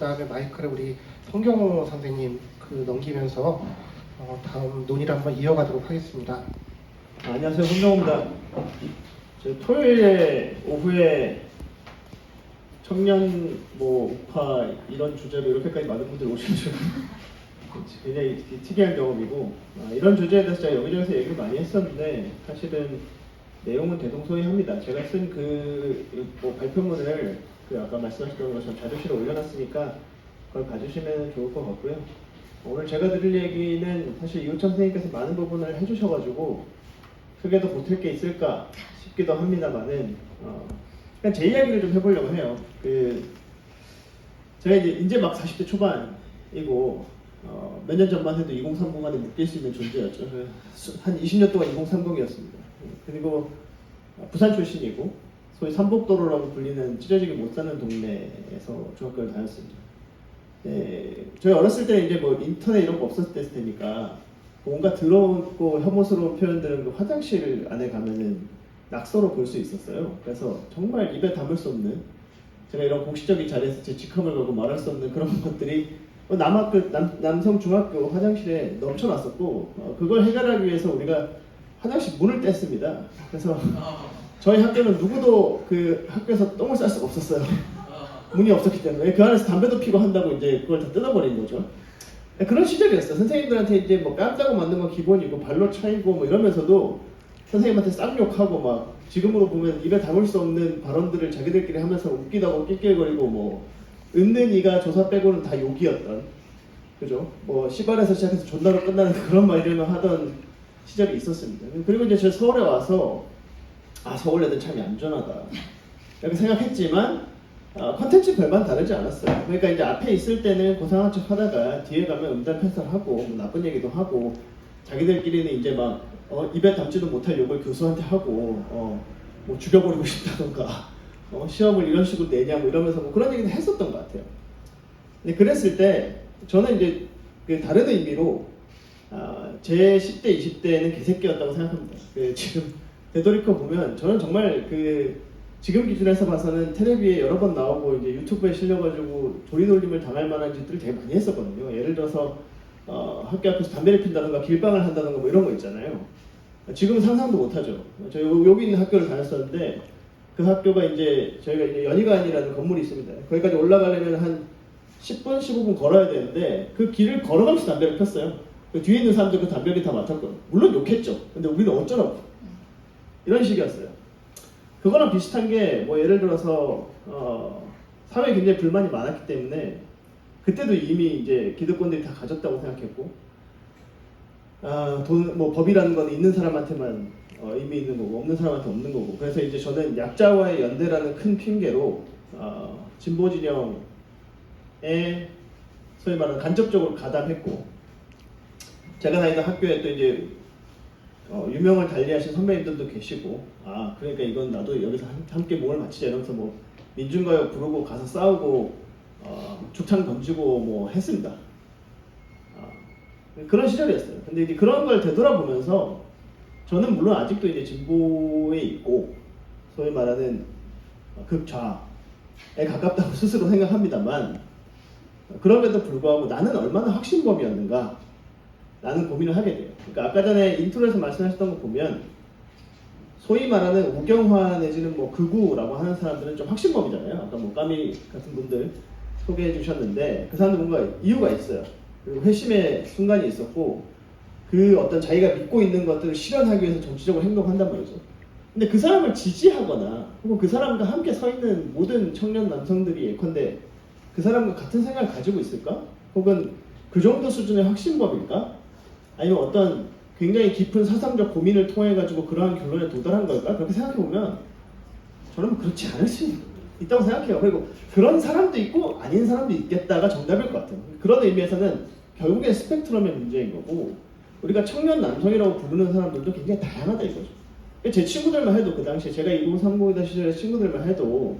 다음에 마이크를 우리 성경호 선생님 넘기면서 다음 논의를 한번 이어가도록 하겠습니다. 안녕하세요, 손정호입니다. 토요일에 오후에 청년 우파 이런 주제로 이렇게까지 많은 분들이 오신 줄 굉장히 특이한 경험이고, 이런 주제에 대해서 제가 여기저기서 얘기를 많이 했었는데 사실은 내용은 대동소이합니다. 제가 쓴 발표문을 아까 말씀하셨던 것처럼 자료실에 올려놨으니까 그걸 봐주시면 좋을 것 같고요. 오늘 제가 드릴 얘기는 사실 이우천 선생님께서 많은 부분을 해주셔가지고 크게 더 보탤 게 있을까 싶기도 합니다만은 그냥 제 이야기를 좀 해보려고 해요. 제가 이제 막 40대 초반이고 몇 년 전만 해도 2030 안에 묶일 수 있는 존재였죠. 한 20년 동안 2030이었습니다. 그리고 부산 출신이고 소위 삼복도로라고 불리는 찢어지게 못 사는 동네에서 중학교를 다녔습니다. 저희 어렸을 때는 이제 인터넷 이런 거 없었을 테니까 뭔가 더럽고 혐오스러운 표현들은 화장실 안에 가면은 낙서로 볼 수 있었어요. 그래서 정말 입에 담을 수 없는, 제가 이런 공식적인 자리에서 제 직함을 걸고 말할 수 없는 그런 것들이 남성 중학교 화장실에 넘쳐났었고, 그걸 해결하기 위해서 우리가 화장실 문을 뗐습니다. 그래서 저희 학교는 누구도 그 학교에서 똥을 쌀 수가 없었어요. 문이 없었기 때문에 그 안에서 담배도 피고 한다고 이제 그걸 다 뜯어버린 거죠. 그런 시절이었어요. 선생님들한테 이제 깜다고 만든 건 기본이고 발로 차이고 이러면서도 선생님한테 쌍욕하고 막 지금으로 보면 입에 담을 수 없는 발언들을 자기들끼리 하면서 웃기다고 낄낄거리고 은는이가 조사 빼고는 다 욕이었던, 그죠? 시발에서 시작해서 존나로 끝나는 그런 말들만 하던 시절이 있었습니다. 그리고 이제 제가 서울에 와서 서울 애들 참 얌전하다 이렇게 생각했지만 컨텐츠 별반 다르지 않았어요. 그러니까 이제 앞에 있을 때는 고상한 척 하다가 뒤에 가면 음담 패설하고 나쁜 얘기도 하고 자기들끼리는 이제 입에 담지도 못할 욕을 교수한테 하고 죽여버리고 싶다던가 시험을 이런 식으로 내냐 이러면서 그런 얘기도 했었던 것 같아요. 근데 그랬을 때 저는 이제 다른 의미로 제 10대, 20대는 개새끼였다고 생각합니다. 지금 되돌이켜 보면 저는 정말 지금 기준에서 봐서는 텔레비에 여러 번 나오고 이제 유튜브에 실려가지고 조리돌림을 당할 만한 짓들을 되게 많이 했었거든요. 예를 들어서 학교 앞에서 담배를 핀다던가 길방을 한다던가 이런 거 있잖아요. 지금은 상상도 못하죠. 저 여기 있는 학교를 다녔었는데 그 학교가 이제 저희가 이제 연희관이라는 건물이 있습니다. 거기까지 올라가려면 한 10분, 15분 걸어야 되는데 그 길을 걸어가면서 담배를 폈어요. 그 뒤에 있는 사람들 그 담배를 다 맡았거든요. 물론 욕했죠. 근데 우리는 어쩌라고. 이런 식이었어요. 그거랑 비슷한 게 예를 들어서 사회에 굉장히 불만이 많았기 때문에 그때도 이미 이제 기득권들이 다 가졌다고 생각했고 법이라는 건 있는 사람한테만 의미 있는 거고 없는 사람한테 없는 거고, 그래서 이제 저는 약자와의 연대라는 큰 핑계로 진보 진영에 소위 말하는 간접적으로 가담했고, 제가 다니던 학교에 또 이제 유명을 달리하신 선배님들도 계시고 그러니까 이건 나도 여기서 함께 몸을 바치자 이러면서 민중가요 부르고 가서 싸우고 죽창 던지고 했습니다. 그런 시절이었어요. 근데 이제 그런 걸 되돌아보면서 저는 물론 아직도 이제 진보에 있고 소위 말하는 극좌에 가깝다고 스스로 생각합니다만, 그럼에도 불구하고 나는 얼마나 확신범이었는가 라는 고민을 하게 돼요. 그러니까 아까 전에 인트로에서 말씀하셨던 거 보면 소위 말하는 우경화 내지는 극우라고 하는 사람들은 좀 확신범이잖아요. 아까 까미 같은 분들 소개해 주셨는데 그 사람들 뭔가 이유가 있어요. 그리고 회심의 순간이 있었고 어떤 자기가 믿고 있는 것들을 실현하기 위해서 정치적으로 행동한단 말이죠. 근데 그 사람을 지지하거나 혹은 그 사람과 함께 서 있는 모든 청년 남성들이 예컨대 그 사람과 같은 생각을 가지고 있을까? 혹은 그 정도 수준의 확신범일까? 아니면 어떤 굉장히 깊은 사상적 고민을 통해 가지고 그러한 결론에 도달한 걸까? 그렇게 생각해보면 저는 그렇지 않을 수 있다고 생각해요. 그리고 그런 사람도 있고 아닌 사람도 있겠다가 정답일 것 같아요. 그런 의미에서는 결국엔 스펙트럼의 문제인 거고, 우리가 청년 남성이라고 부르는 사람들도 굉장히 다양하다 이거죠. 제 친구들만 해도 그 당시에 제가 2030이던 시절의 친구들만 해도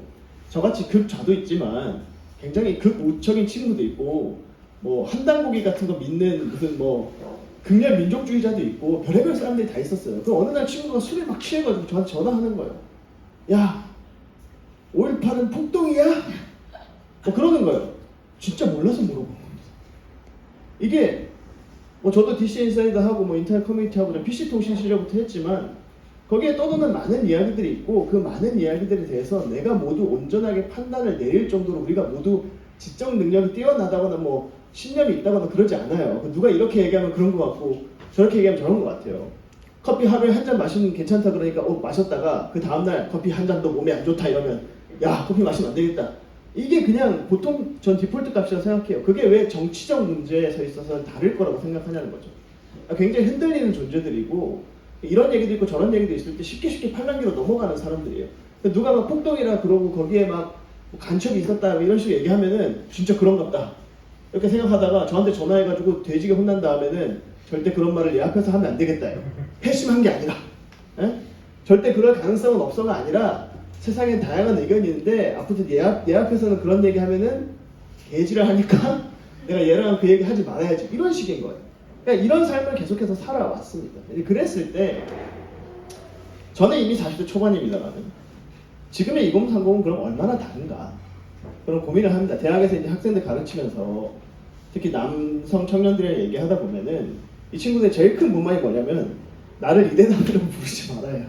저같이 극좌도 있지만 굉장히 극우적인 친구도 있고 한당고기 같은 거 믿는 무슨 극렬 민족주의자도 있고 별의별 사람들이 다 있었어요. 그 어느 날 친구가 술을 막 취해가지고 저한테 전화하는 거예요. 야, 5.18은 폭동이야? 그러는 거예요. 진짜 몰라서 물어본 겁니다. 이게 뭐 저도 DC 인사이드 하고 뭐 인터넷 커뮤니티 하고 PC 통신 시절부터 했지만 거기에 떠도는 많은 이야기들이 있고 그 많은 이야기들에 대해서 내가 모두 온전하게 판단을 내릴 정도로 우리가 모두 지적 능력이 뛰어나다거나 뭐 신념이 있다거나 그러지 않아요. 누가 이렇게 얘기하면 그런 것 같고 저렇게 얘기하면 저런 것 같아요. 커피 하루에 한 잔 마시는 게 괜찮다 그러니까 마셨다가 그 다음날 커피 한 잔 더 몸에 안 좋다 이러면 야 커피 마시면 안 되겠다. 이게 그냥 보통 전 디폴트 값이라고 생각해요. 그게 왜 정치적 문제에서 있어서는 다를 거라고 생각하냐는 거죠. 굉장히 흔들리는 존재들이고 이런 얘기도 있고 저런 얘기도 있을 때 쉽게 팔랑귀로 넘어가는 사람들이에요. 누가 막 폭동이라 그러고 거기에 막 간첩이 있었다 이런 식으로 얘기하면은 진짜 그런갑다 이렇게 생각하다가 저한테 전화해가지고 돼지게 혼난 다음에는 절대 그런 말을 얘 앞에서 하면 안 되겠다요. 회심한 게 아니라 에? 절대 그럴 가능성은 없어가 아니라 세상엔 다양한 의견이 있는데 아무튼 얘 앞에서는 그런 얘기 하면은 개지를 하니까 내가 얘랑 그 얘기 하지 말아야지 이런 식인 거예요. 그러니까 이런 삶을 계속해서 살아왔습니다. 그랬을 때 저는 이미 40대 초반입니다만 지금의 2030은 그럼 얼마나 다른가 그런 고민을 합니다. 대학에서 이제 학생들 가르치면서 특히 남성 청년들이랑 얘기하다 보면은 이 친구들의 제일 큰 불만이 뭐냐면 나를 이대남이라고 부르지 말아요.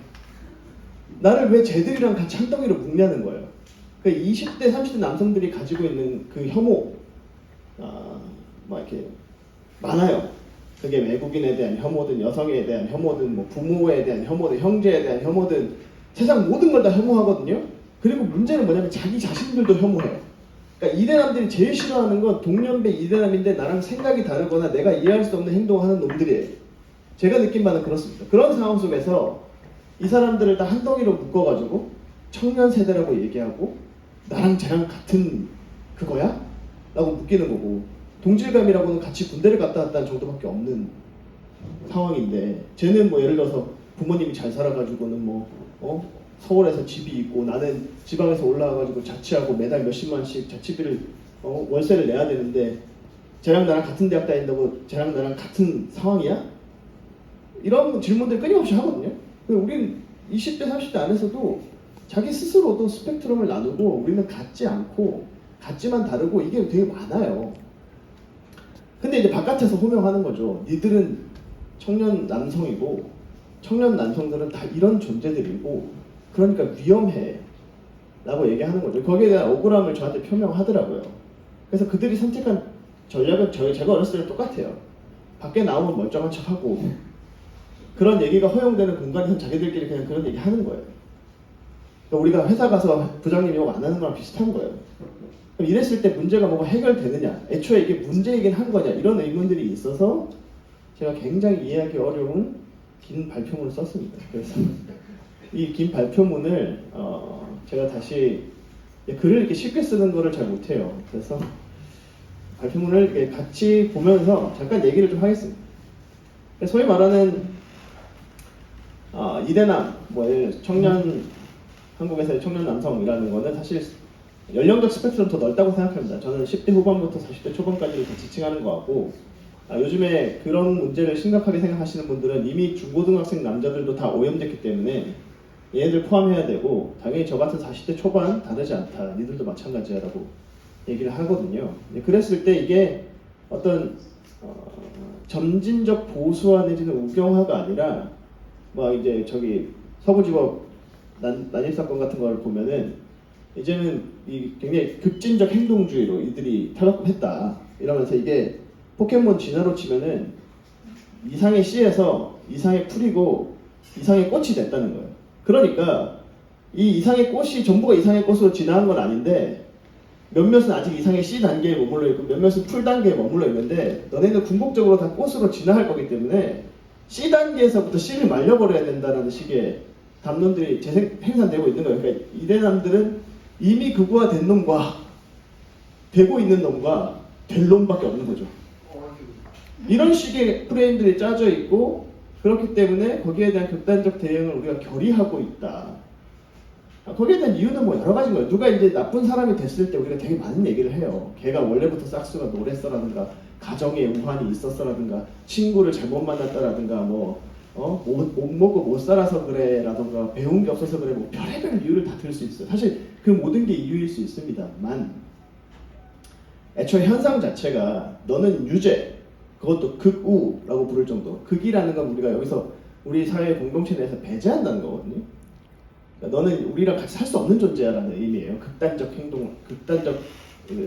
나를 왜 쟤들이랑 같이 한 덩이로 묶냐는 거예요. 그 20대, 30대 남성들이 가지고 있는 그 혐오, 뭐 이렇게 많아요. 그게 외국인에 대한 혐오든 여성에 대한 혐오든 뭐 부모에 대한 혐오든 형제에 대한 혐오든 세상 모든 걸 다 혐오하거든요. 그리고 문제는 뭐냐면 자기 자신들도 혐오해요. 그러니까 이대남들이 제일 싫어하는 건 동년배 이대남인데 나랑 생각이 다르거나 내가 이해할 수 없는 행동을 하는 놈들이에요. 제가 느낀 바는 그렇습니다. 그런 상황 속에서 이 사람들을 다 한 덩이로 묶어가지고 청년 세대라고 얘기하고 나랑 쟤랑 같은 그거야? 라고 묶이는 거고 동질감이라고는 같이 군대를 갔다 왔다는 정도밖에 없는 상황인데 쟤는 뭐 예를 들어서 부모님이 잘 살아가지고는 뭐 서울에서 집이 있고 나는 지방에서 올라와가지고 자취하고 매달 몇십만씩 자취비를 월세를 내야 되는데 쟤랑 나랑 같은 대학 다닌다고 쟤랑 나랑 같은 상황이야? 이런 질문들 끊임없이 하거든요. 우린 20대 30대 안에서도 자기 스스로도 스펙트럼을 나누고 우리는 같지 않고 같지만 다르고 이게 되게 많아요. 근데 이제 바깥에서 호명하는 거죠. 니들은 청년 남성이고 청년 남성들은 다 이런 존재들이고 그러니까 위험해 라고 얘기하는 거죠. 거기에 대한 억울함을 저한테 표명하더라고요. 그래서 그들이 선택한 전략은 제가 어렸을 때 똑같아요. 밖에 나오면 멀쩡한 척하고 그런 얘기가 허용되는 공간에서 자기들끼리 그냥 그런 얘기 하는 거예요. 그러니까 우리가 회사 가서 부장님 욕 안 하는 거랑 비슷한 거예요. 그럼 이랬을 때 문제가 뭐가 해결되느냐, 애초에 이게 문제이긴 한 거냐 이런 의문들이 있어서 제가 굉장히 이해하기 어려운 긴 발표문을 썼습니다. 그래서 이 긴 발표문을 제가 다시 글을 이렇게 쉽게 쓰는 거를 잘 못해요. 그래서 발표문을 이렇게 같이 보면서 잠깐 얘기를 좀 하겠습니다. 소위 말하는 이대남, 뭐 청년 한국에서의 청년 남성이라는 거는 사실 연령적 스펙트럼 더 넓다고 생각합니다. 저는 10대 후반부터 40대 초반까지를 다 지칭하는 것 같고 요즘에 그런 문제를 심각하게 생각하시는 분들은 이미 중고등학생 남자들도 다 오염됐기 때문에 얘네들 포함해야 되고 당연히 저 같은 40대 초반 다르지 않다. 니들도 마찬가지야 라고 얘기를 하거든요. 그랬을 때 이게 어떤 점진적 보수화 내지는 우경화가 아니라 뭐 이제 저기 서부지법 난입 사건 같은 걸 보면은 이제는 이 굉장히 급진적 행동주의로 이들이 탈락했다 이러면서 이게 포켓몬 진화로 치면은 이상의 씨에서 이상의 풀이고 이상의 꽃이 됐다는 거예요. 그러니까 이 이상의 꽃이 전부가 이상의 꽃으로 진화한 건 아닌데 몇몇은 아직 이상의 씨 단계에 머물러 있고 몇몇은 풀 단계에 머물러 있는데 너네는 궁극적으로 다 꽃으로 진화할 거기 때문에 C 단계에서부터 C를 말려버려야 된다는 식의 담론들이 생산되고 있는 거예요. 그러니까 이대남들은 이미 극우화된 놈과 되고 있는 놈과 될 놈밖에 없는 거죠. 이런 식의 프레임들이 짜져 있고 그렇기 때문에 거기에 대한 극단적 대응을 우리가 결의하고 있다. 거기에 대한 이유는 뭐 여러 가지인 거예요. 누가 이제 나쁜 사람이 됐을 때 우리가 되게 많은 얘기를 해요. 걔가 원래부터 싹수가 노랬어라든가 가정에 우환이 있었어라든가 친구를 잘못 만났다라든가 못 먹고 못 살아서 그래라든가 배운 게 없어서 그래 뭐 별의별 이유를 다 들 수 있어요. 사실 그 모든 게 이유일 수 있습니다만 애초에 현상 자체가 너는 유죄, 그것도 극우라고 부를 정도. 극이라는 건 우리가 여기서 우리 사회 공동체 내에서 배제한다는 거거든요. 그러니까 너는 우리랑 같이 살 수 없는 존재야라는 의미예요. 극단적 행동, 극단적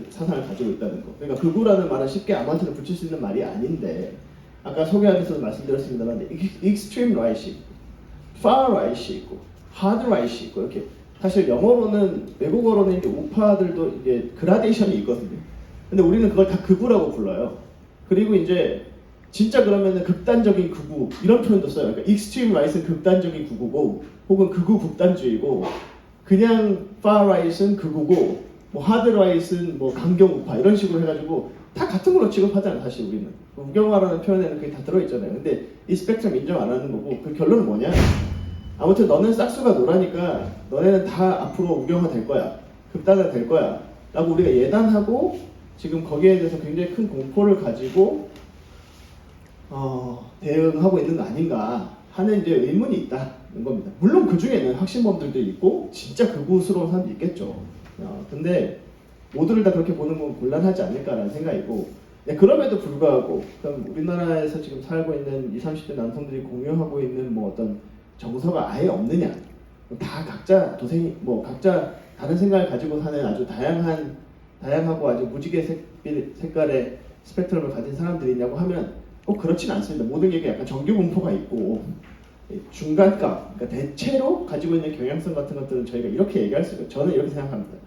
사상을 가지고 있다는 거. 그러니까 극우라는 말은 쉽게 아무한테나 붙일 수 있는 말이 아닌데, 아까 소개하면서도 말씀드렸습니다만 extreme right이 있고, far right이 있고, hard right이 있고, 이렇게 사실 영어로는, 외국어로는 이제 우파들도 이제 그라데이션이 있거든요. 근데 우리는 그걸 다 극우라고 불러요. 그리고 이제 진짜 그러면은 극단적인 극우 이런 표현도 써요. 그러니까 extreme right은 극단적인 극우고, 혹은 극우 극단주의고, 그냥 far right은 극우고, 뭐 hard right은 뭐 강경 우파 이런 식으로 해가지고 다 같은 걸로 취급하잖아요. 사실 우리는 우경화라는 표현에는 그게 다 들어있잖아요. 근데 이 스펙트럼 인정 안 하는 거고, 그 결론은 뭐냐? 아무튼 너는 싹수가 노라니까 너네는 다 앞으로 우경화 될 거야, 극단화 될 거야 라고 우리가 예단하고 지금 거기에 대해서 굉장히 큰 공포를 가지고 대응하고 있는 거 아닌가 하는 이제 의문이 있다는 겁니다. 물론 그 중에는 확신범들도 있고 진짜 극우스러운 사람도 있겠죠. 근데 모두를 다 그렇게 보는 건 곤란하지 않을까라는 생각이고, 그럼에도 불구하고 그럼 우리나라에서 지금 살고 있는 20, 30대 남성들이 공유하고 있는 뭐 어떤 정서가 아예 없느냐? 다 각자 도생이 뭐 각자 다른 생각을 가지고 사는 아주 다양하고 아주 무지개 색깔의 스펙트럼을 가진 사람들이 있냐고 하면 그렇진 않습니다. 모든 게 약간 정규 분포가 있고 중간값, 그러니까 대체로 가지고 있는 경향성 같은 것들은 저희가 이렇게 얘기할 수 있어요. 저는 이렇게 생각합니다.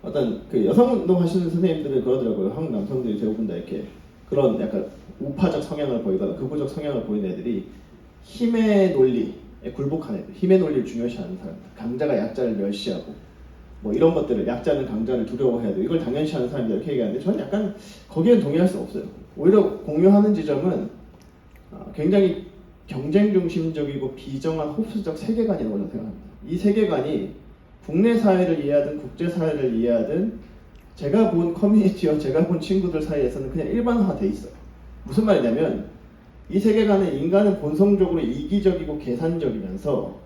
어떤 그 여성운동 하시는 선생님들은 그러더라고요. 한국 남성들이 대부분 다 이렇게 그런 약간 우파적 성향을 보이거나 극우적 성향을 보이는 애들이 힘의 논리에 굴복하는 애들, 힘의 논리를 중요시하는 사람들, 강자가 약자를 멸시하고 뭐 이런 것들을, 약자는 강자를 두려워해야 돼, 이걸 당연시하는 사람들 이렇게 얘기하는데 저는 약간 거기엔 동의할 수 없어요. 오히려 공유하는 지점은 굉장히 경쟁 중심적이고 비정한 흡수적 세계관이라고 저는 생각합니다. 이 세계관이 국내 사회를 이해하든 국제 사회를 이해하든 제가 본 커뮤니티와 제가 본 친구들 사이에서는 그냥 일반화돼 있어요. 무슨 말이냐면 이 세계관은 인간은 본성적으로 이기적이고 계산적이면서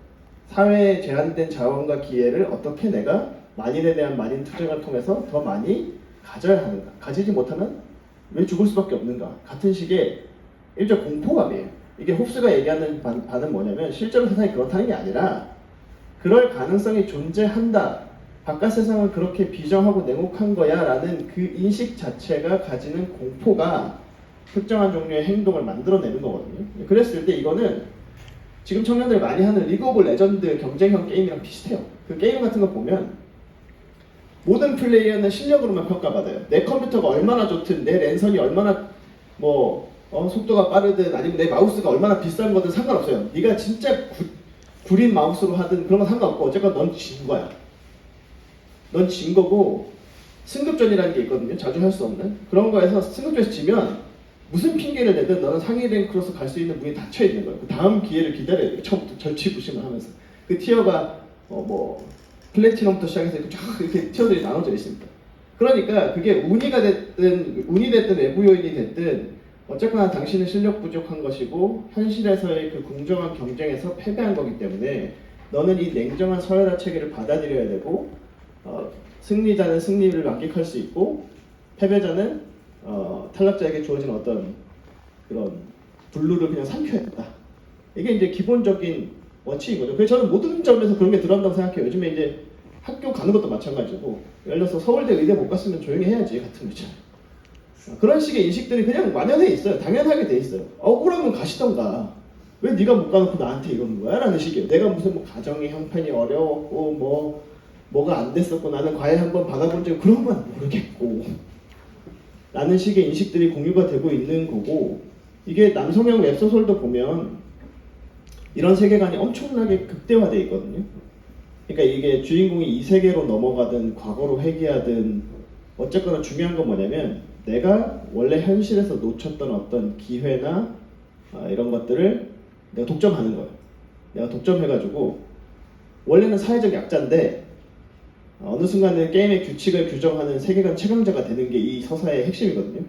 사회에 제한된 자원과 기회를 어떻게 내가 만인에 대한 만인 투쟁을 통해서 더 많이 가져야 하는가, 가지지 못하면 왜 죽을 수밖에 없는가 같은 식의 일종 공포감이에요. 이게 홉스가 얘기하는 바는 뭐냐면 실제로 세상이 그렇다는 게 아니라 그럴 가능성이 존재한다, 바깥 세상은 그렇게 비정하고 냉혹한 거야 라는 그 인식 자체가 가지는 공포가 특정한 종류의 행동을 만들어내는 거거든요. 그랬을 때 이거는 지금 청년들 많이 하는 리그 오브 레전드 경쟁형 게임이랑 비슷해요. 그 게임 같은 거 보면 모든 플레이어는 실력으로만 평가받아요. 내 컴퓨터가 얼마나 좋든, 내 랜선이 얼마나 속도가 빠르든, 아니면 내 마우스가 얼마나 비싼 거든 상관없어요. 네가 진짜 구린 마우스로 하든 그런 건 상관없고 어쨌건 넌 진 거야. 넌 진 거고, 승급전이라는 게 있거든요. 자주 할 수 없는 그런 거에서 승급전에서 지면 무슨 핑계를 내든 너는 상위 랭크로서 갈 수 있는 문이 닫혀 있는 거예요. 그 다음 기회를 기다려야 돼요. 처음부터 절치부심을 하면서 그 티어가 플래티넘부터 시작해서 이렇게 쫙 이렇게 티어들이 나눠져 있습니다. 그러니까 그게 운이 됐든 외부 요인이 됐든 어쨌거나 당신은 실력 부족한 것이고 현실에서의 그 공정한 경쟁에서 패배한 거기 때문에 너는 이 냉정한 서열화 체계를 받아들여야 되고, 승리자는 승리를 만끽할 수 있고 패배자는 탈락자에게 주어진 어떤 그런 분루를 그냥 삼켜야 된다. 이게 이제 기본적인 원칙이거든요. 그래서 저는 모든 점에서 그런 게 들어간다고 생각해요. 요즘에 이제 학교 가는 것도 마찬가지고, 예를 들어서 서울대 의대 못 갔으면 조용히 해야지 같은 거죠. 그런 식의 인식들이 그냥 만연해 있어요. 당연하게 돼 있어요. 억울하면 가시던가. 왜 네가 못 가놓고 나한테 이러는 거야? 라는 식이에요. 내가 무슨 가정의 형편이 어려웠고 뭐가 안 됐었고 나는 과외 한번 받아본 적 그런 건 모르겠고 라는 식의 인식들이 공유가 되고 있는 거고, 이게 남성형 웹소설도 보면 이런 세계관이 엄청나게 극대화되어 있거든요. 그러니까 이게 주인공이 이 세계로 넘어가든 과거로 회귀하든 어쨌거나 중요한 건 뭐냐면 내가 원래 현실에서 놓쳤던 어떤 기회나 이런 것들을 내가 독점하는 거예요. 내가 독점해가지고 원래는 사회적 약자인데 어느 순간에 게임의 규칙을 규정하는 세계관 최강자가 되는 게 이 서사의 핵심이거든요.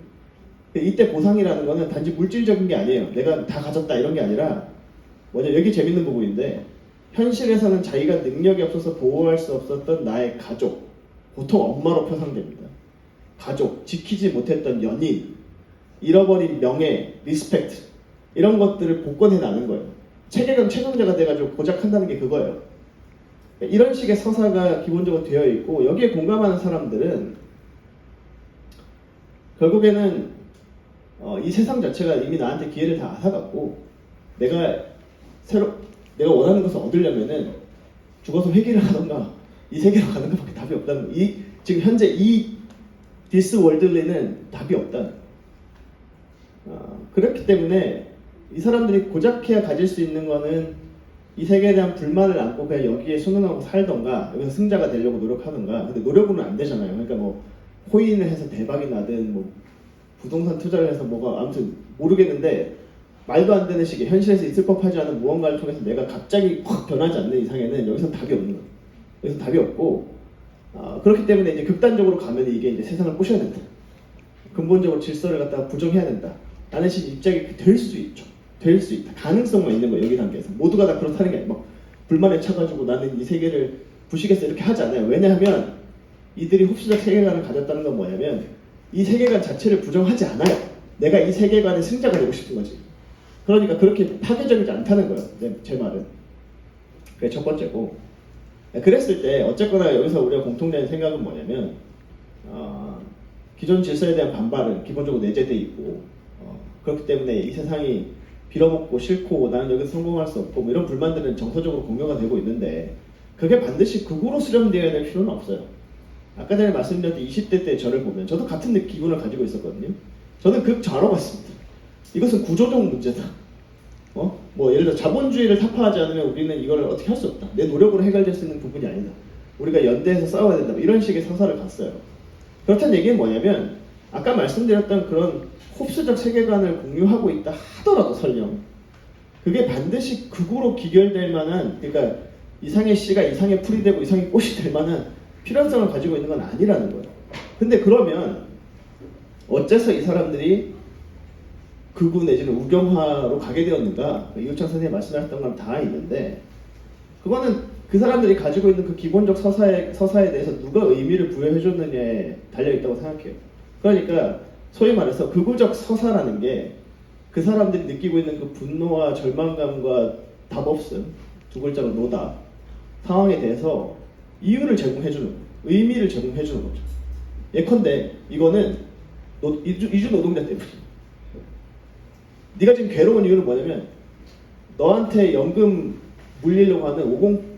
이때 보상이라는 거는 단지 물질적인 게 아니에요. 내가 다 가졌다 이런 게 아니라 여기 재밌는 부분인데, 현실에서는 자기가 능력이 없어서 보호할 수 없었던 나의 가족, 보통 엄마로 표상됩니다. 가족, 지키지 못했던 연인, 잃어버린 명예, 리스펙트 이런 것들을 복권해 나는 거예요. 체계감 최강자가 돼가지고 고작한다는 게 그거예요. 이런 식의 서사가 기본적으로 되어 있고 여기에 공감하는 사람들은 결국에는 이 세상 자체가 이미 나한테 기회를 다 앗아갔고 내가 원하는 것을 얻으려면은 죽어서 회개를 하던가 이 세계로 가는 것밖에 답이 없다는 거. 지금 현재 이 디스 월들리는 답이 없다. 그렇기 때문에 이 사람들이 고작해야 가질 수 있는 거는 이 세계에 대한 불만을 안고 그냥 여기에 순응하고 살던가 여기서 승자가 되려고 노력하던가. 근데 노력으로는 안 되잖아요. 그러니까 뭐 코인을 해서 대박이 나든 뭐 부동산 투자를 해서 뭐가 아무튼 모르겠는데 말도 안 되는 식의 현실에서 있을 법하지 않은 무언가를 통해서 내가 갑자기 확 변하지 않는 이상에는 여기서 답이 없는 거예요. 여기서 답이 없고 그렇기 때문에 이제 극단적으로 가면 이게 이제 세상을 부셔야 된다. 근본적으로 질서를 갖다가 부정해야 된다. 라는 식의 입장이 될 수 있죠. 될 수 있다. 가능성만 있는 거예요. 여기 단계에서. 모두가 다 그렇다는 게 아니고 불만에 차가지고 나는 이 세계를 부시겠어 이렇게 하지 않아요. 왜냐하면 이들이 흡수적 세계관을 가졌다는 건 뭐냐면 이 세계관 자체를 부정하지 않아요. 내가 이 세계관의 승자가 되고 싶은 거지. 그러니까 그렇게 파괴적이지 않다는 거예요. 제 말은. 그게 첫 번째고. 그랬을 때 어쨌거나 여기서 우리가 공통된 생각은 뭐냐면 기존 질서에 대한 반발은 기본적으로 내재되어 있고 그렇기 때문에 이 세상이 빌어먹고 싫고 나는 여기서 성공할 수 없고 뭐 이런 불만들은 정서적으로 공유가 되고 있는데 그게 반드시 극으로 수렴되어야 될 필요는 없어요. 아까 전에 말씀드렸던 20대 때 저를 보면 저도 같은 기분을 가지고 있었거든요. 저는 극좌로 갔습니다. 이것은 구조적 문제다. 뭐 예를 들어 자본주의를 타파하지 않으면 우리는 이걸 어떻게 할 수 없다. 내 노력으로 해결될 수 있는 부분이 아니다. 우리가 연대해서 싸워야 된다. 이런 식의 서사를 갔어요. 그렇다는 얘기는 뭐냐면 아까 말씀드렸던 그런 홉스적 세계관을 공유하고 있다 하더라도 설령 그게 반드시 극으로 귀결될 만한 그러니까 이상의 씨가 이상의 풀이 되고 이상의 꽃이 될 만한 필요성을 가지고 있는 건 아니라는 거예요. 근데 그러면 어째서 이 사람들이 극우 내지는 우경화로 가게 되었는가? 이우창 선생님이 말씀하셨던 건 다 있는데 그거는 그 사람들이 가지고 있는 그 기본적 서사에 대해서 누가 의미를 부여해줬느냐에 달려있다고 생각해요. 그러니까 소위 말해서 극우적 서사라는 게 그 사람들이 느끼고 있는 그 분노와 절망감과 답 없음, 두 글자로 노답 상황에 대해서 이유를 제공해주는 거예요. 의미를 제공해주는 거죠. 예컨대 이거는 이주 노동자 때문이에요. 네가 지금 괴로운 이유는 뭐냐면 너한테 연금 물리려고 하는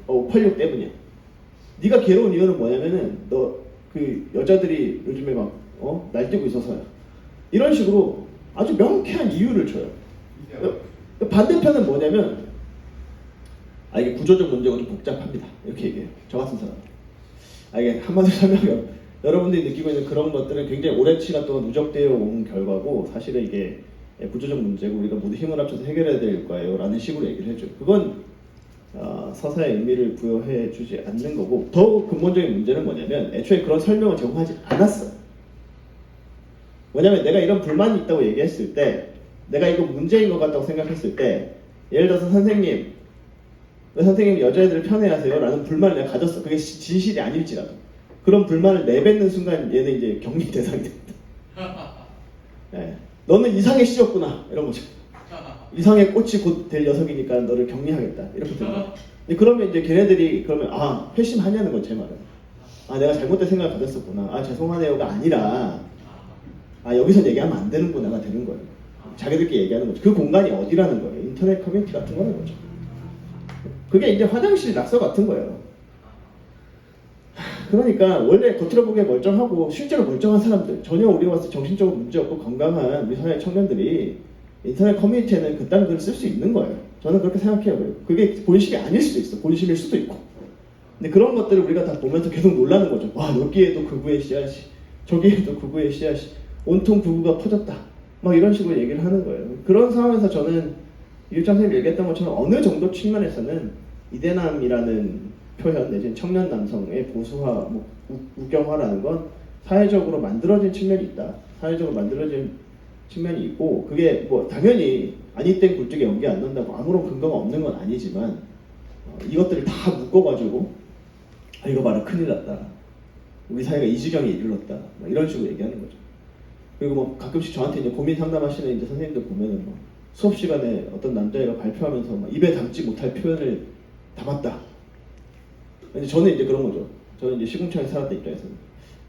586 때문이야. 네가 괴로운 이유는 뭐냐면은 너 그 여자들이 요즘에 막 날뛰고 있어서야. 이런 식으로 아주 명쾌한 이유를 줘요. 반대편은 뭐냐면 이게 구조적 문제가 좀 복잡합니다. 이렇게 얘기해요. 저 같은 사람. 이게 한마디로 설명하면 여러분들이 느끼고 있는 그런 것들은 굉장히 오랜 시간 동안 누적되어 온 결과고 사실은 이게 구조적 문제고 우리가 모두 힘을 합쳐서 해결해야 될 거예요 라는 식으로 얘기를 해줘요. 그건 서사의 의미를 부여해 주지 않는 거고 더 근본적인 문제는 뭐냐면 애초에 그런 설명을 제공하지 않았어요. 뭐냐면 내가 이런 불만이 있다고 얘기했을 때 내가 이거 문제인 것 같다고 생각했을 때 예를 들어서 선생님 왜 선생님이 여자애들을 편애하세요? 라는 불만을 내가 가졌어. 그게 진실이 아닐지라도 그런 불만을 내뱉는 순간 얘는 이제 격리 대상이 됩니다. 네. 너는 이상의 씨였구나 이런 거죠. 이상의 꽃이 곧 될 녀석이니까 너를 격리하겠다 이렇게 됩니다. 그러면 이제 걔네들이 그러면 회심하냐는 건 제 말은 내가 잘못된 생각을 가졌었구나 죄송하네요가 아니라 여기서 얘기하면 안 되는구나가 되는 거예요. 자기들끼리 얘기하는 거죠. 그 공간이 어디라는 거예요. 인터넷 커뮤니티 같은 거는 거죠. 그게 이제 화장실 낙서 같은 거예요. 그러니까 원래 겉으로 보기에 멀쩡하고 실제로 멀쩡한 사람들 전혀 우리가 봤을 때 정신적으로 문제없고 건강한 우리 사회 청년들이 인터넷 커뮤니티에는 그딴 글을 쓸 수 있는 거예요. 저는 그렇게 생각해요. 그게 본심이 아닐 수도 있어. 본심일 수도 있고. 근데 그런 것들을 우리가 다 보면서 계속 놀라는 거죠. 여기에도 극우의 씨앗이 저기에도 극우의 씨앗이 온통 극우가 퍼졌다. 막 이런 식으로 얘기를 하는 거예요. 그런 상황에서 저는 이우창 선생님이 얘기했던 것처럼 어느 정도 측면에서는 이대남이라는 표현 내지는 청년 남성의 보수화, 우경화라는 건 사회적으로 만들어진 측면이 있다. 사회적으로 만들어진 측면이 있고 그게 당연히 아니 땐 굴뚝에 연기 안 난다고 아무런 근거가 없는 건 아니지만 이것들을 다 묶어가지고 이거 봐라 큰일 났다. 우리 사회가 이 지경에 이르렀다. 막 이런 식으로 얘기하는 거죠. 그리고 뭐 가끔씩 저한테 이제 고민 상담하시는 이제 선생님들 보면은 뭐 수업 시간에 어떤 남자애가 발표하면서 막 입에 담지 못할 표현을 담았다. 근데 저는 이제 그런 거죠. 저는 이제 시궁창에 살았던 입장에서는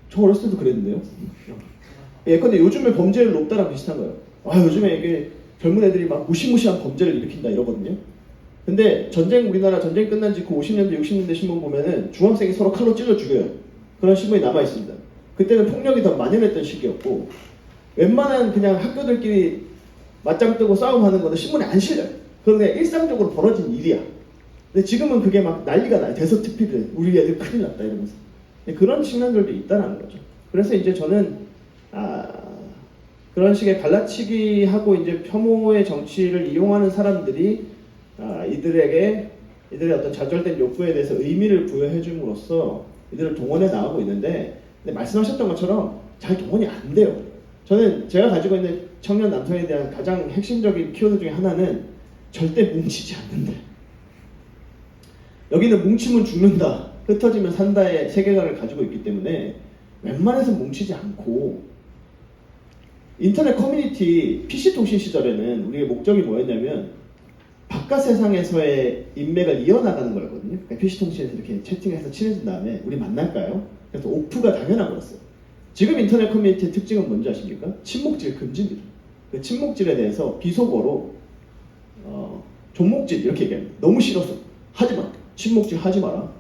저 어렸을 때도 그랬는데요. 예컨대 요즘에 범죄율 높다랑 비슷한 거예요. 아 요즘에 이게 젊은 애들이 막 무시무시한 범죄를 일으킨다 이러거든요. 근데 우리나라 전쟁 끝난 지 그 50년대 60년대 신문 보면은 중학생이 서로 칼로 찔러 죽여요. 그런 신문이 남아 있습니다. 그때는 폭력이 더 만연했던 시기였고 웬만한 그냥 학교들끼리 맞짱 뜨고 싸움하는 거는 신문에 안 실려요. 그건 그냥 일상적으로 벌어진 일이야. 근데 지금은 그게 막 난리가 나요. 대서특필들 우리 애들 큰일 났다 이러면서. 그런 측면들도 있다는 거죠. 그래서 이제 저는 그런 식의 갈라치기 하고 이제 혐오의 정치를 이용하는 사람들이 이들의 어떤 좌절된 욕구에 대해서 의미를 부여해 줌으로써 이들을 동원해 나가고 있는데, 근데 말씀하셨던 것처럼 잘 동원이 안 돼요. 저는 제가 가지고 있는 청년 남성에 대한 가장 핵심적인 키워드 중에 하나는 절대 뭉치지 않는다. 여기는 뭉치면 죽는다, 흩어지면 산다의 세계관을 가지고 있기 때문에 웬만해서 뭉치지 않고, 인터넷 커뮤니티 PC통신 시절에는 우리의 목적이 뭐였냐면 바깥 세상에서의 인맥을 이어나가는 거였거든요. 그러니까 PC통신에서 이렇게 채팅해서 친해진 다음에 우리 만날까요? 그래서 오프가 당연한 거였어요. 지금 인터넷 커뮤니티의 특징은 뭔지 아십니까? 침묵질 금지입니다. 그 침묵질에 대해서 비속어로 존목질 이렇게 얘기합니다. 너무 싫어서 하지 마. 침묵질 하지 마라.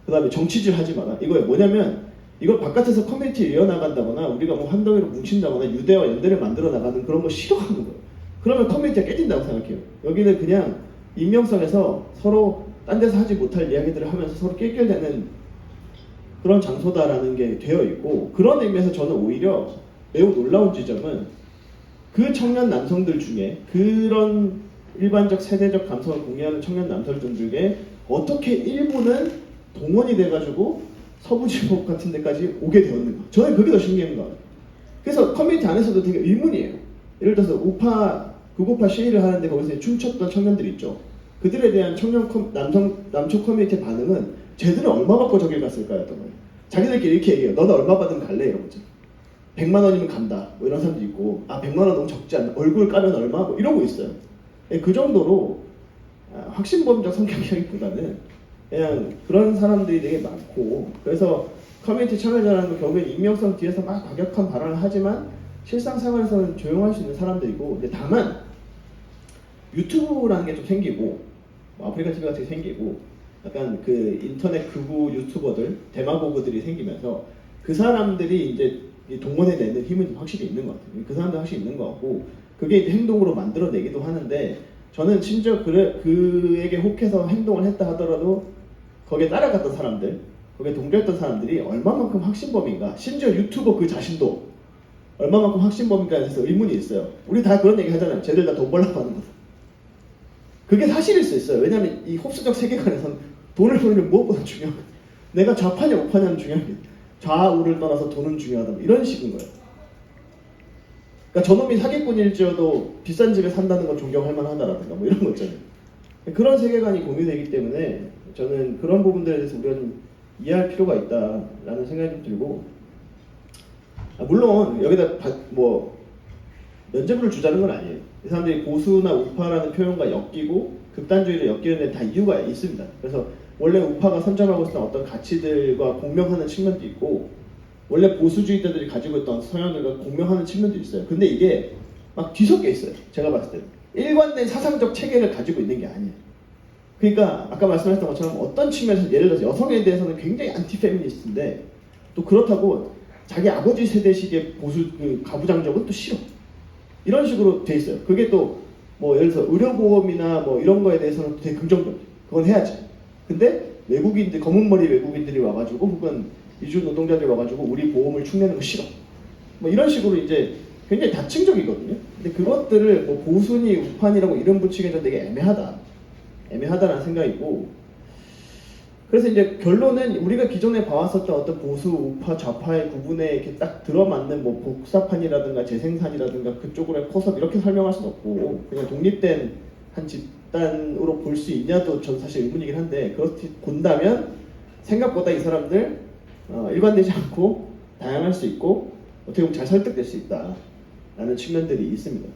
그 다음에 정치질 하지 마라. 이거에 뭐냐면 이걸 바깥에서 커뮤니티를 이어나간다거나 우리가 뭐 한 덩이로 뭉친다거나 유대와 연대를 만들어 나가는 그런 거 싫어하는 거예요. 그러면 커뮤니티가 깨진다고 생각해요. 여기는 그냥 익명성에서 서로 딴 데서 하지 못할 이야기들을 하면서 서로 낄낄대는 그런 장소다라는 게 되어 있고, 그런 의미에서 저는 오히려 매우 놀라운 지점은 그 청년 남성들 중에 그런 일반적 세대적 감성을 공유하는 청년 남성들 중에 어떻게 일부는 동원이 돼가지고 서부지법 같은 데까지 오게 되었는가. 저는 그게 더 신기한 거 같아요. 그래서 커뮤니티 안에서도 되게 의문이에요. 예를 들어서 극우파 시위를 하는데 거기서 춤췄던 청년들 있죠. 그들에 대한 남초 커뮤니티의 반응은 쟤들은 얼마 받고 저길 갔을까 였던 거예요. 자기들끼리 이렇게 얘기해요. 너는 얼마 받으면 갈래? 이런 거죠. 100만 원이면 간다. 뭐 이런 사람도 있고, 100만 원 너무 적지 않나? 얼굴 까면 얼마? 뭐 이러고 있어요. 그 정도로 확신범적 성격이라기보다는 그냥 그런 사람들이 되게 많고, 그래서 커뮤니티 참여자라는 건 결국엔 익명성 뒤에서 막 과격한 발언을 하지만 실상생활에서는 조용할 수 있는 사람들이고, 근데 다만 유튜브라는 게 좀 생기고 아프리카 TV 같은 게 생기고 약간 그 인터넷 극우 유튜버들 데마고그들이 생기면서 그 사람들이 이제 동원해내는 힘은 좀 확실히 있는 것 같아요. 그 사람들 확실히 있는 것 같고, 그게 이제 행동으로 만들어내기도 하는데, 저는 심지어 그에게 혹해서 행동을 했다 하더라도 거기에 따라갔던 사람들, 거기에 동조했던 사람들이 얼마만큼 확신범인가, 심지어 유튜버 그 자신도 얼마만큼 확신범인가에 대해서 의문이 있어요. 우리 다 그런 얘기 하잖아요. 쟤들 다 돈 벌려고 하는 거다. 그게 사실일 수 있어요. 왜냐하면 이 흡수적 세계관에서는 돈을 벌면 무엇보다 중요하거든요. 내가 좌파냐 우파냐는 중요한 게 좌우를 떠나서 돈은 중요하다. 이런 식인 거예요. 그러니까 저놈이 사기꾼일지어도 비싼 집에 산다는 건 존경할 만하다라든가 뭐 이런 거 있잖아요. 그런 세계관이 공유되기 때문에 저는 그런 부분들에 대해서 우리가 좀 이해할 필요가 있다라는 생각이 좀 들고, 물론 여기다 뭐 면죄부를 주자는 건 아니에요. 이 사람들이 보수나 우파라는 표현과 엮이고 극단주의를 엮이는 데 다 이유가 있습니다. 그래서 원래 우파가 선점하고 있었던 어떤 가치들과 공명하는 측면도 있고, 원래 보수주의자들이 가지고 있던 성향들과 공명하는 측면도 있어요. 근데 이게 막 뒤섞여 있어요. 제가 봤을 때 일관된 사상적 체계를 가지고 있는 게 아니에요. 그러니까 아까 말씀하셨던 것처럼 어떤 측면에서, 예를 들어서 여성에 대해서는 굉장히 안티페미니스트인데 또 그렇다고 자기 아버지 세대식의 보수 가부장적은 또 싫어. 이런 식으로 돼 있어요. 그게 또 뭐 예를 들어서 의료보험이나 뭐 이런 거에 대해서는 되게 긍정적. 그건 해야지. 근데 외국인들, 검은머리 외국인들이 와가지고 혹은 이주 노동자들이 와가지고 우리 보험을 축내는 거 싫어. 뭐 이런 식으로 이제 굉장히 다층적이거든요. 근데 그것들을 뭐 보수니 우파니라고 이름 붙이기가 좀 되게 애매하다라는 생각이고, 그래서 이제 결론은 우리가 기존에 봐왔었던 어떤 보수, 우파, 좌파의 구분에 이렇게 딱 들어맞는 뭐 복사판이라든가 재생산이라든가 그쪽으로의 포섭 이렇게 설명할 수는 없고, 그냥 독립된 한 집단으로 볼 수 있냐도 전 사실 의문이긴 한데, 그렇게 본다면 생각보다 이 사람들 일관되지 않고 다양할 수 있고 어떻게 보면 잘 설득될 수 있다라는 측면들이 있습니다.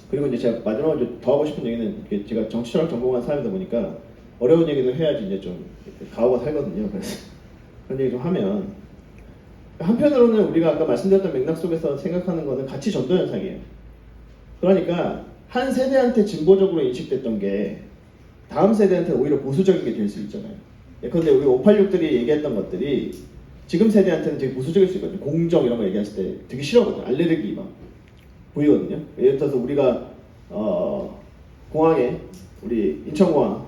그리고 이제 제가 마지막으로 더 하고 싶은 얘기는 제가 정치 철학 전공한 사람이다 보니까 어려운 얘기도 해야지 이제 좀 가오가 살거든요. 그래서 그런 얘기 좀 하면 한편으로는 우리가 아까 말씀드렸던 맥락 속에서 생각하는 거는 가치 전도 현상이에요. 그러니까 한 세대한테 진보적으로 인식됐던 게 다음 세대한테 오히려 보수적인 게 될 수 있잖아요. 예컨대 우리 586들이 얘기했던 것들이 지금 세대한테는 되게 보수적일 수 있거든요. 공정 이런 거 얘기했을 때 되게 싫어하거든요. 알레르기 막 보이거든요. 예를 들어서 우리가 공항에 우리 인천공항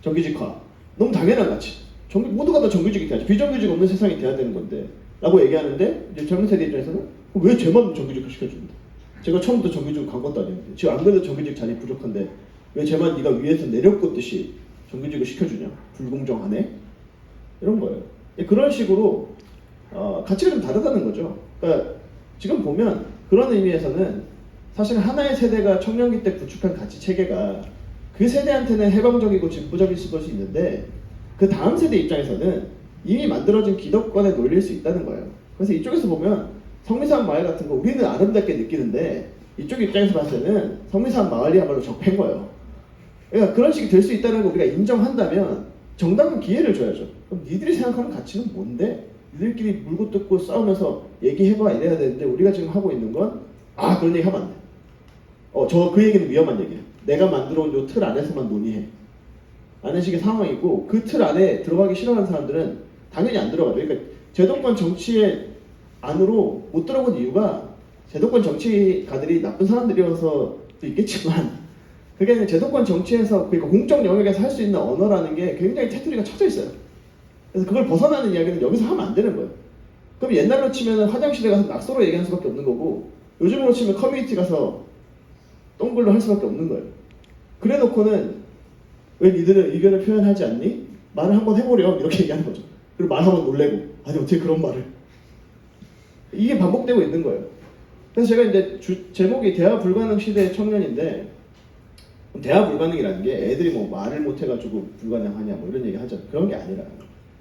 정규직화 너무 당연한 가치. 모두가 다 정규직이 돼야지. 비정규직 없는 세상이 돼야 되는 건데 라고 얘기하는데 이제 젊은 세대 입장에서는 왜 쟤만 정규직화 시켜준다. 제가 처음부터 정규직 간 것도 아닌데 지금 안 그래도 정규직 자리 부족한데 왜 쟤만 네가 위에서 내려꽂듯이 정규직을 시켜주냐. 불공정하네. 이런 거예요. 그런 식으로 가치가 좀 다르다는 거죠. 그러니까 지금 보면 그런 의미에서는 사실 하나의 세대가 청년기 때 구축한 가치 체계가 그 세대한테는 해방적이고 진보적일 수 있는데 그 다음 세대 입장에서는 이미 만들어진 기득권에 놀릴 수 있다는 거예요. 그래서 이쪽에서 보면 성미산 마을 같은 거 우리는 아름답게 느끼는데 이쪽 입장에서 봤을 때는 성미산 마을이야말로 적폐인 거예요. 그러니까 그런 식이 될 수 있다는 걸 우리가 인정한다면 정당은 기회를 줘야죠. 그럼 니들이 생각하는 가치는 뭔데? 니들끼리 물고 뜯고 싸우면서 얘기해봐 이래야 되는데 우리가 지금 하고 있는 건 그런 얘기 하면 안 돼. 저 그 얘기는 위험한 얘기예요. 내가 만들어온 요 틀 안에서만 논의해. 라는 식의 상황이고 그 틀 안에 들어가기 싫어하는 사람들은 당연히 안 들어가죠. 그러니까 제도권 정치의 안으로 못 들어간 이유가 제도권 정치가들이 나쁜 사람들이어서도 있겠지만 그게 아니라 제도권 정치에서 그러니까 공적 영역에서 할 수 있는 언어라는 게 굉장히 테두리가 쳐져 있어요. 그래서 그걸 벗어나는 이야기는 여기서 하면 안 되는 거예요. 그럼 옛날로 치면 화장실에 가서 낙서로 얘기하는 수밖에 없는 거고 요즘으로 치면 커뮤니티 가서 똥글로 할 수밖에 없는 거예요. 그래 놓고는 왜 니들은 의견을 표현하지 않니? 말을 한번 해보렴 이렇게 얘기하는 거죠. 그리고 말하면 놀래고 아니 어떻게 그런 말을 이게 반복되고 있는 거예요. 그래서 제가 이제 제목이 대화 불가능 시대의 청년인데 대화 불가능이라는 게 애들이 뭐 말을 못해가지고 불가능하냐 뭐 이런 얘기 하죠. 그런 게 아니라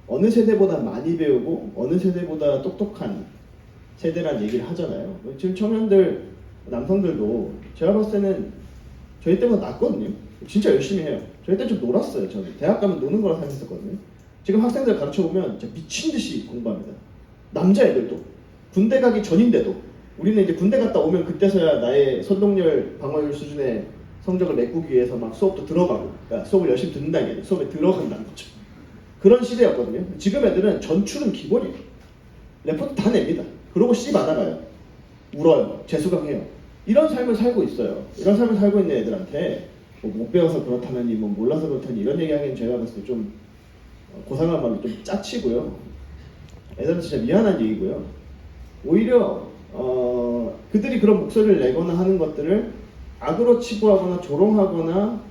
어느 세대보다 많이 배우고 어느 세대보다 똑똑한 세대란 얘기를 하잖아요. 지금 청년들 남성들도 제가 봤을 때는 저희 때보다 낫거든요. 진짜 열심히 해요. 저희 때 좀 놀았어요. 저는 대학 가면 노는 거라 생각했었거든요. 지금 학생들 가르쳐보면 진짜 미친 듯이 공부합니다. 남자애들도 군대 가기 전인데도 우리는 이제 군대 갔다 오면 그때서야 나의 선동열 방어율 수준의 성적을 메꾸기 위해서 막 수업도 들어가고 그러니까 수업을 열심히 듣는다는 게 아니라 수업에 들어간다는 거죠. 그런 시대였거든요. 지금 애들은 전출은 기본이에요. 레포트 다 냅니다. 그러고 씨 받아가요. 울어요. 재수강해요. 이런 삶을 살고 있어요. 이런 삶을 살고 있는 애들한테 못 배워서 그렇다느니 뭐 몰라서 그렇다니 이런 얘기하기엔 제가 봤을 때 좀 고상한 말로 좀 짜치고요. 애들은 진짜 미안한 얘기고요. 오히려 그들이 그런 목소리를 내거나 하는 것들을 악으로 치부하거나 조롱하거나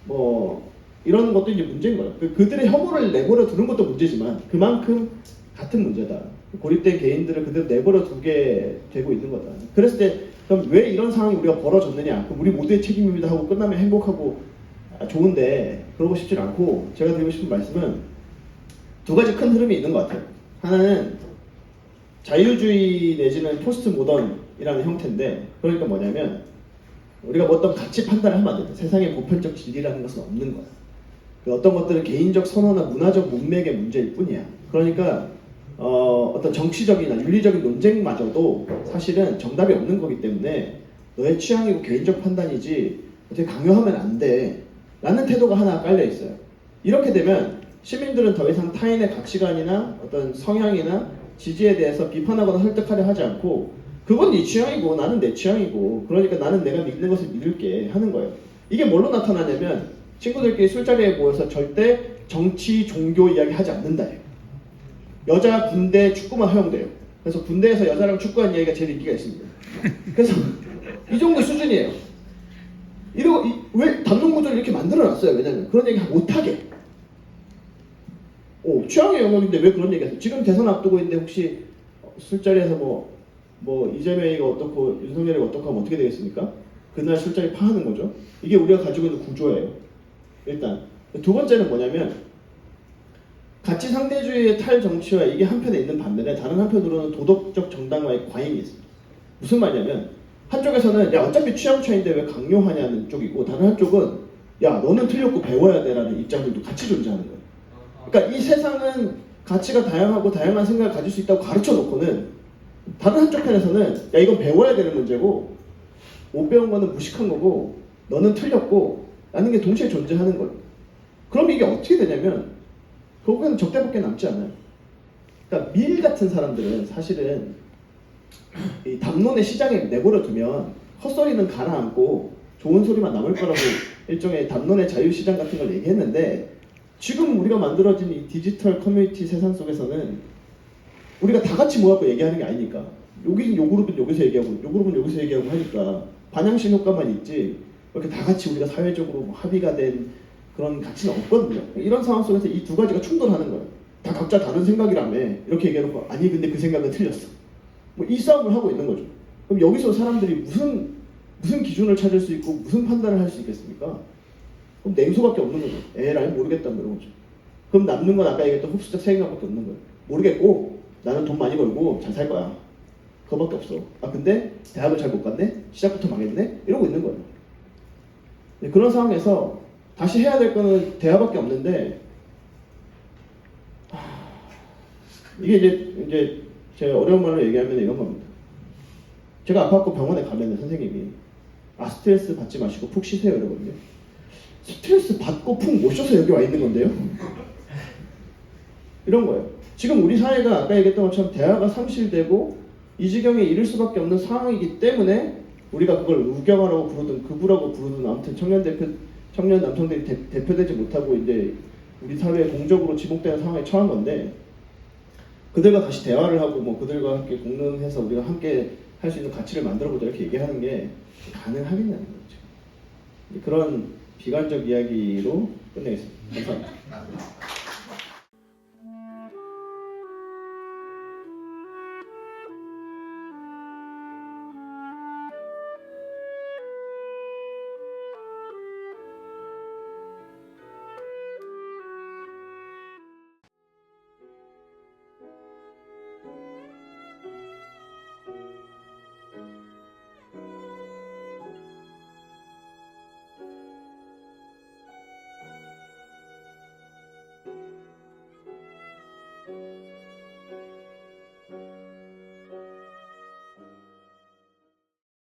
뭐 이런 것도 이제 문제인 거예요. 그들의 혐오를 내버려 두는 것도 문제지만 그만큼 같은 문제다. 고립된 개인들을 그대로 내버려 두게 되고 있는 거다. 그랬을 때 그럼 왜 이런 상황이 우리가 벌어졌느냐? 그럼 우리 모두의 책임입니다 하고 끝나면 행복하고 좋은데 그러고 싶진 않고 제가 드리고 싶은 말씀은 두 가지 큰 흐름이 있는 것 같아요. 하나는 자유주의 내지는 포스트 모던이라는 형태인데 그러니까 뭐냐면 우리가 뭐 어떤 가치 판단을 하면 안 된다. 세상에 보편적 진리라는 것은 없는 거야. 어떤 것들은 개인적 선호나 문화적 문맥의 문제일 뿐이야. 그러니까 어떤 정치적이나 윤리적인 논쟁마저도 사실은 정답이 없는 거기 때문에 너의 취향이고 개인적 판단이지 어떻게 강요하면 안 돼 라는 태도가 하나 깔려 있어요. 이렇게 되면 시민들은 더 이상 타인의 가치관이나 어떤 성향이나 지지에 대해서 비판하거나 설득하려 하지 않고 그건 네 취향이고 나는 내 취향이고 그러니까 나는 내가 믿는 것을 믿을게 하는 거예요. 이게 뭘로 나타나냐면 친구들끼리 술자리에 모여서 절대 정치, 종교 이야기 하지 않는다예요. 여자, 군대, 축구만 허용돼요. 그래서 군대에서 여자랑 축구하는 이야기가 제일 인기가 있습니다. 그래서 이 정도 수준이에요. 왜 담론구조를 이렇게 만들어놨어요? 왜냐면 그런 얘기 못하게. 취향의 영역인데 왜 그런 얘기 하세요? 지금 대선 앞두고 있는데 혹시 술자리에서 뭐 이재명이가 어떻고 윤석열이가 어떻고 하면 어떻게 되겠습니까? 그날 술자리 파하는 거죠. 이게 우리가 가지고 있는 구조예요. 일단 두 번째는 뭐냐면 가치 상대주의의 탈정치화 이게 한편에 있는 반면에 다른 한편으로는 도덕적 정당화의 과잉이 있습니다. 무슨 말이냐면 한쪽에서는 야 어차피 취향 차이인데 왜 강요하냐는 쪽이고 다른 한쪽은 야 너는 틀렸고 배워야 돼라는 입장들도 같이 존재하는 거예요. 그러니까 이 세상은 가치가 다양하고 다양한 생각을 가질 수 있다고 가르쳐 놓고는 다른 한쪽 편에서는 야 이건 배워야 되는 문제고 못 배운 거는 무식한 거고 너는 틀렸고 라는 게 동시에 존재하는 거예요. 그럼 이게 어떻게 되냐면 결국에는 적대밖에 남지 않아요. 그러니까 밀 같은 사람들은 사실은 이 담론의 시장에 내버려 두면 헛소리는 가라앉고 좋은 소리만 남을 거라고 일종의 담론의 자유시장 같은 걸 얘기했는데 지금 우리가 만들어진 이 디지털 커뮤니티 세상 속에서는 우리가 다 같이 모아서 얘기하는 게 아니니까 여기 요 그룹은 여기서 얘기하고 요 그룹은 여기서 얘기하고 하니까 반향심 효과만 있지 이렇게 다 같이 우리가 사회적으로 뭐 합의가 된 그런 가치는 없거든요. 이런 상황 속에서 이 두 가지가 충돌하는 거예요. 다 각자 다른 생각이라며 이렇게 얘기해놓고 아니 근데 그 생각은 틀렸어. 뭐 이 싸움을 하고 있는 거죠. 그럼 여기서 사람들이 무슨 기준을 찾을 수 있고 무슨 판단을 할 수 있겠습니까? 그럼 냉소밖에 없는 거죠. 에라이 모르겠다 뭐 이런 거죠. 그럼 남는 건 아까 얘기했던 흡수적 생각밖에 없는 거예요. 모르겠고 나는 돈 많이 벌고 잘 살 거야. 그거밖에 없어. 아 근데 대학을 잘 못 갔네? 시작부터 망했네? 이러고 있는 거예요. 네, 그런 상황에서 다시 해야 될 거는 대화밖에 없는데 이게 이제 제가 어려운 말로 얘기하면 이런 겁니다. 제가 아팠고 병원에 가면 선생님이 스트레스 받지 마시고 푹 쉬세요 이러거든요. 스트레스 받고 푹 못 쉬어서 여기 와 있는 건데요. 이런 거예요. 지금 우리 사회가 아까 얘기했던 것처럼 대화가 상실되고 이 지경에 이를 수밖에 없는 상황이기 때문에 우리가 그걸 우경화라고 부르든 극우라고 부르든 아무튼 청년 남성들이 대표되지 못하고 이제 우리 사회에 공적으로 지목되는 상황에 처한 건데 그들과 다시 대화를 하고 뭐 그들과 함께 공론해서 우리가 함께 할 수 있는 가치를 만들어보자 이렇게 얘기하는 게 가능하겠냐는 거죠. 그런 비관적 이야기로 끝내겠습니다. 감사합니다.